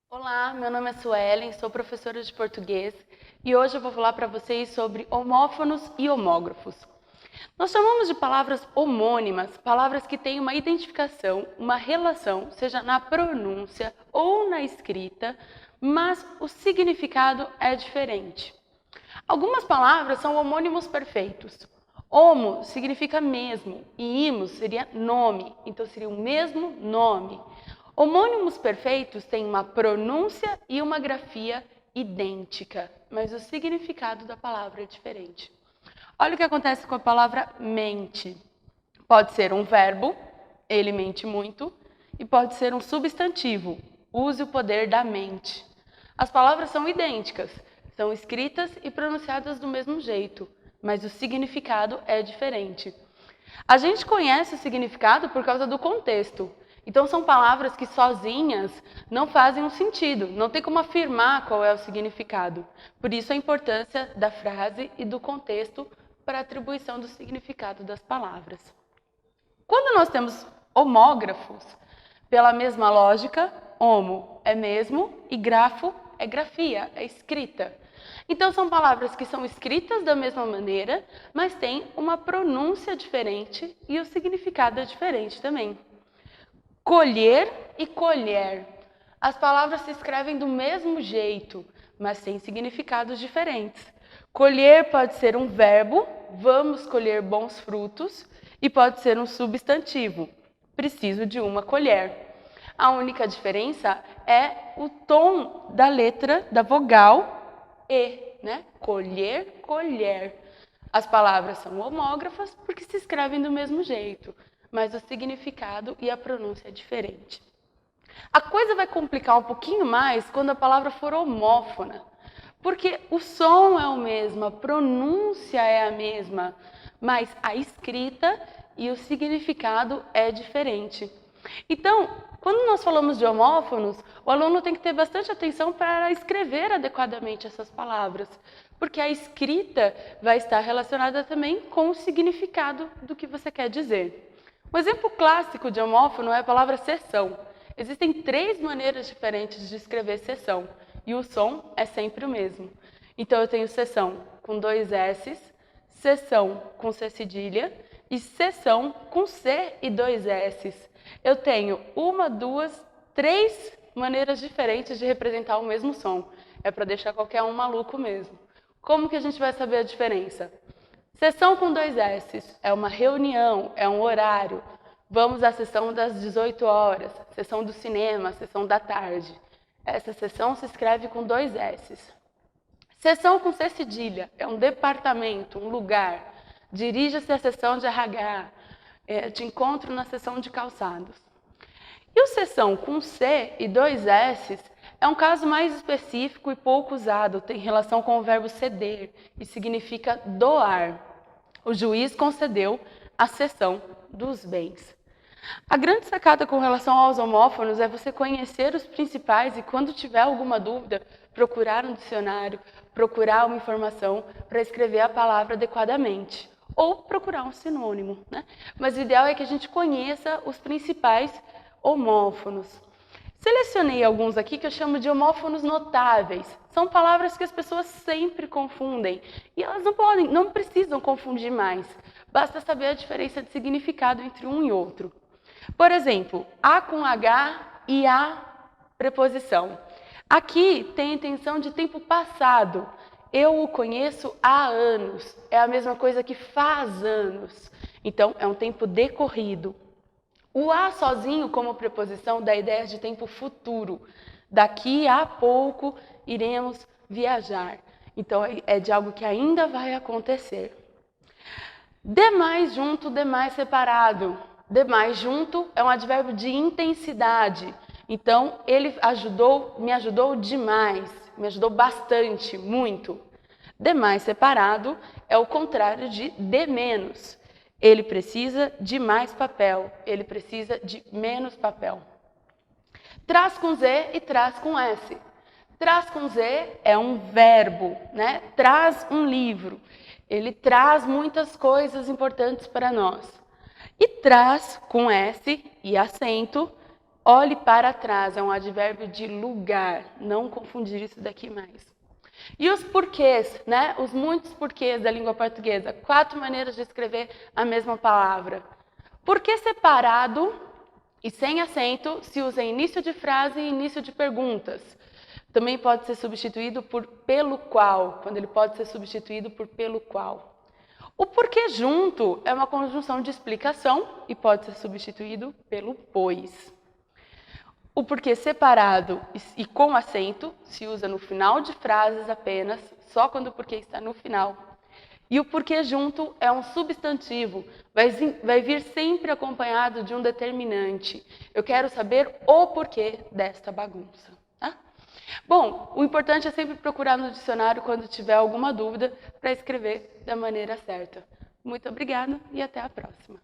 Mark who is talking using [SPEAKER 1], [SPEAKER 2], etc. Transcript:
[SPEAKER 1] Olá, meu nome é Suelen, sou professora de português e hoje eu vou falar para vocês sobre homófonos e homógrafos. Nós chamamos de palavras homônimas, palavras que têm uma identificação, uma relação, seja na pronúncia ou na escrita, mas o significado é diferente. Algumas palavras são homônimos perfeitos. Homo significa mesmo e imos seria nome, então seria o mesmo nome. Homônimos perfeitos têm uma pronúncia e uma grafia idêntica, mas o significado da palavra é diferente. Olha o que acontece com a palavra mente. Pode ser um verbo, ele mente muito, e pode ser um substantivo, use o poder da mente. As palavras são idênticas, são escritas e pronunciadas do mesmo jeito, mas o significado é diferente. A gente conhece o significado por causa do contexto. Então, são palavras que sozinhas não fazem um sentido, não tem como afirmar qual é o significado. Por isso, a importância da frase e do contexto para a atribuição do significado das palavras. Quando nós temos homógrafos, pela mesma lógica, homo é mesmo e grafo é grafia, é escrita. Então, são palavras que são escritas da mesma maneira, mas têm uma pronúncia diferente e o significado é diferente também. Colher e colher. As palavras se escrevem do mesmo jeito, mas têm significados diferentes. Colher pode ser um verbo, vamos colher bons frutos, e pode ser um substantivo, preciso de uma colher. A única diferença é o tom da letra, da vogal E, né? Colher, colher. As palavras são homógrafas porque se escrevem do mesmo jeito, mas o significado e a pronúncia é diferente. A coisa vai complicar um pouquinho mais quando a palavra for homófona, porque o som é o mesmo, a pronúncia é a mesma, mas a escrita e o significado é diferente. Então, quando nós falamos de homófonos, o aluno tem que ter bastante atenção para escrever adequadamente essas palavras, porque a escrita vai estar relacionada também com o significado do que você quer dizer. Um exemplo clássico de homófono é a palavra sessão. Existem 3 maneiras diferentes de escrever sessão e o som é sempre o mesmo. Então, eu tenho sessão com 2 S's, sessão com C cedilha e sessão com C e 2 S's. Eu tenho 1, 2, 3 maneiras diferentes de representar o mesmo som. É para deixar qualquer um maluco mesmo. Como que a gente vai saber a diferença? Sessão com 2 S's é uma reunião, é um horário. Vamos à sessão das 18 horas, sessão do cinema, sessão da tarde. Essa sessão se escreve com 2 S's. Sessão com C cedilha é um departamento, um lugar. Dirija-se à sessão de RH, te encontro na sessão de calçados. E o sessão com C e 2 S's é um caso mais específico e pouco usado, tem relação com o verbo ceder e significa doar. O juiz concedeu a cessão dos bens. A grande sacada com relação aos homófonos é você conhecer os principais e, quando tiver alguma dúvida, procurar um dicionário, procurar uma informação para escrever a palavra adequadamente. Ou procurar um sinônimo, né? Mas o ideal é que a gente conheça os principais homófonos. Selecionei alguns aqui que eu chamo de homófonos notáveis. São palavras que as pessoas sempre confundem e elas não precisam confundir mais. Basta saber a diferença de significado entre um e outro. Por exemplo, A com H e A preposição. Aqui tem a intenção de tempo passado. Eu o conheço há anos. É a mesma coisa que faz anos. Então, é um tempo decorrido. O a sozinho como preposição dá ideia de tempo futuro. Daqui a pouco iremos viajar. Então, é de algo que ainda vai acontecer. Demais junto, demais separado. Demais junto é um advérbio de intensidade. Então, ele me ajudou demais, me ajudou bastante, muito. Demais separado é o contrário de menos. Ele precisa de mais papel, ele precisa de menos papel. Traz com Z e traz com S. Traz com Z é um verbo, né? Traz um livro. Ele traz muitas coisas importantes para nós. E trás, com S e acento, olhe para trás, é um advérbio de lugar, não confundir isso daqui mais. E os porquês, né? Os muitos porquês da língua portuguesa. 4 maneiras de escrever a mesma palavra. Porquê separado e sem acento se usa em início de frase e início de perguntas. Também pode ser substituído por pelo qual, quando ele pode ser substituído por pelo qual. O porquê junto é uma conjunção de explicação e pode ser substituído pelo pois. O porquê separado e com acento se usa no final de frases apenas, só quando o porquê está no final. E o porquê junto é um substantivo, vai vir sempre acompanhado de um determinante. Eu quero saber o porquê desta bagunça. Tá? Bom, o importante é sempre procurar no dicionário quando tiver alguma dúvida para escrever da maneira certa. Muito obrigada e até a próxima.